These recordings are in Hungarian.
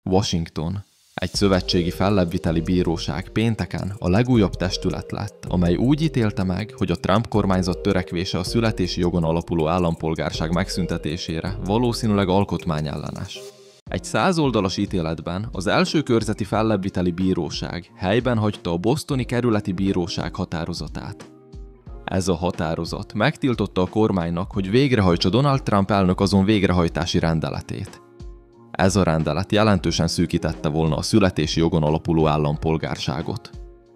Washington. Egy szövetségi fellebbviteli bíróság pénteken a legújabb testület lett, amely úgy ítélte meg, hogy a Trump kormányzat törekvése a születési jogon alapuló állampolgárság megszüntetésére valószínűleg alkotmányellenes. Egy 100 oldalas ítéletben az első körzeti fellebbviteli bíróság helyben hagyta a bostoni kerületi bíróság határozatát. Ez a határozat megtiltotta a kormánynak, hogy végrehajtsa Donald Trump elnök azon végrehajtási rendeletét. Ez a rendelet jelentősen szűkítette volna a születési jogon alapuló állampolgárságot.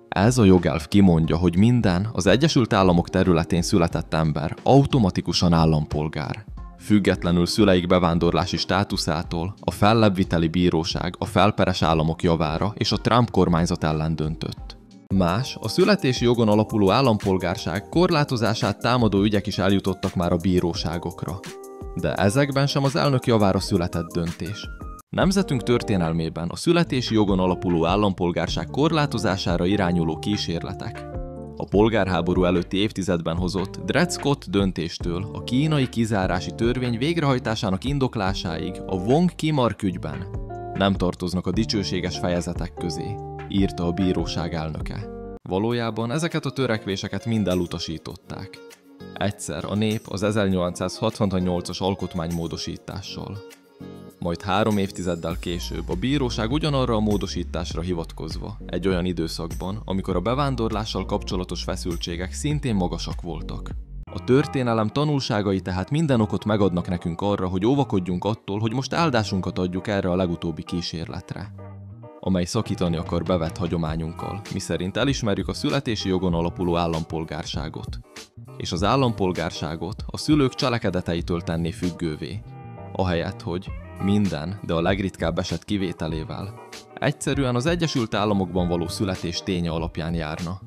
Ez a jogelv kimondja, hogy minden az Egyesült Államok területén született ember automatikusan állampolgár. Függetlenül szüleik bevándorlási státuszától a fellebbviteli bíróság a felperes államok javára és a Trump kormányzat ellen döntött. Más, a születési jogon alapuló állampolgárság korlátozását támadó ügyek is eljutottak már a bíróságokra. De ezekben sem az elnök javára született döntés. Nemzetünk történelmében a születési jogon alapuló állampolgárság korlátozására irányuló kísérletek a polgárháború előtti évtizedben hozott Dred Scott döntéstől a kínai kizárási törvény végrehajtásának indoklásáig a Wong-Kim-ark ügyben nem tartoznak a dicsőséges fejezetek közé, írta a bíróság elnöke. Valójában ezeket a törekvéseket mind elutasították. Egyszer a nép az 1868-as alkotmánymódosítással. Majd 3 évtizeddel később a bíróság ugyanarra a módosításra hivatkozva, egy olyan időszakban, amikor a bevándorlással kapcsolatos feszültségek szintén magasak voltak. A történelem tanulságai tehát minden okot megadnak nekünk arra, hogy óvakodjunk attól, hogy most áldásunkat adjuk erre a legutóbbi kísérletre, amely szakítani akar bevett hagyományunkkal, miszerint elismerjük a születési jogon alapuló állampolgárságot, és az állampolgárságot a szülők cselekedeteitől tenné függővé, ahelyett, hogy minden, de a legritkább eset kivételével egyszerűen az Egyesült Államokban való születés ténye alapján járna.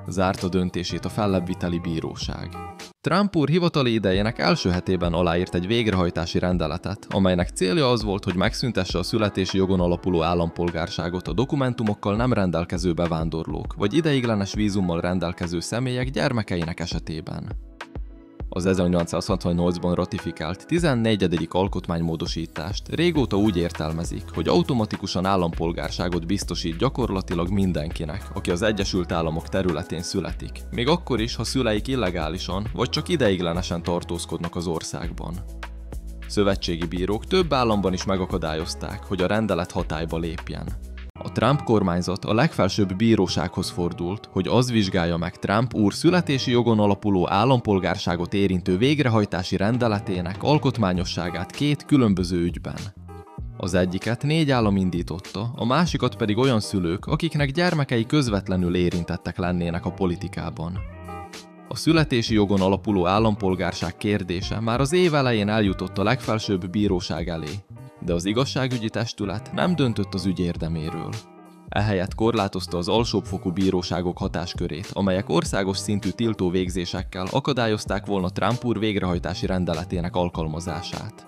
Zárta döntését a fellebbviteli bíróság. Trump úr hivatali idejének első hetében aláírt egy végrehajtási rendeletet, amelynek célja az volt, hogy megszüntesse a születési jogon alapuló állampolgárságot a dokumentumokkal nem rendelkező bevándorlók, vagy ideiglenes vízummal rendelkező személyek gyermekeinek esetében. Az 1868-ban ratifikált 14. alkotmánymódosítást régóta úgy értelmezik, hogy automatikusan állampolgárságot biztosít gyakorlatilag mindenkinek, aki az Egyesült Államok területén születik, még akkor is, ha szüleik illegálisan vagy csak ideiglenesen tartózkodnak az országban. Szövetségi bírók több államban is megakadályozták, hogy a rendelet hatályba lépjen. A Trump kormányzat a legfelsőbb bírósághoz fordult, hogy az vizsgálja meg Trump úr születési jogon alapuló állampolgárságot érintő végrehajtási rendeletének alkotmányosságát 2 különböző ügyben. Az egyiket 4 állam indította, a másikat pedig olyan szülők, akiknek gyermekei közvetlenül érintettek lennének a politikában. A születési jogon alapuló állampolgárság kérdése már az év elején eljutott a legfelsőbb bíróság elé, de az igazságügyi testület nem döntött az ügy érdeméről. Ehelyett korlátozta az alsóbbfokú bíróságok hatáskörét, amelyek országos szintű tiltó végzésekkel akadályozták volna Trump úr végrehajtási rendeletének alkalmazását.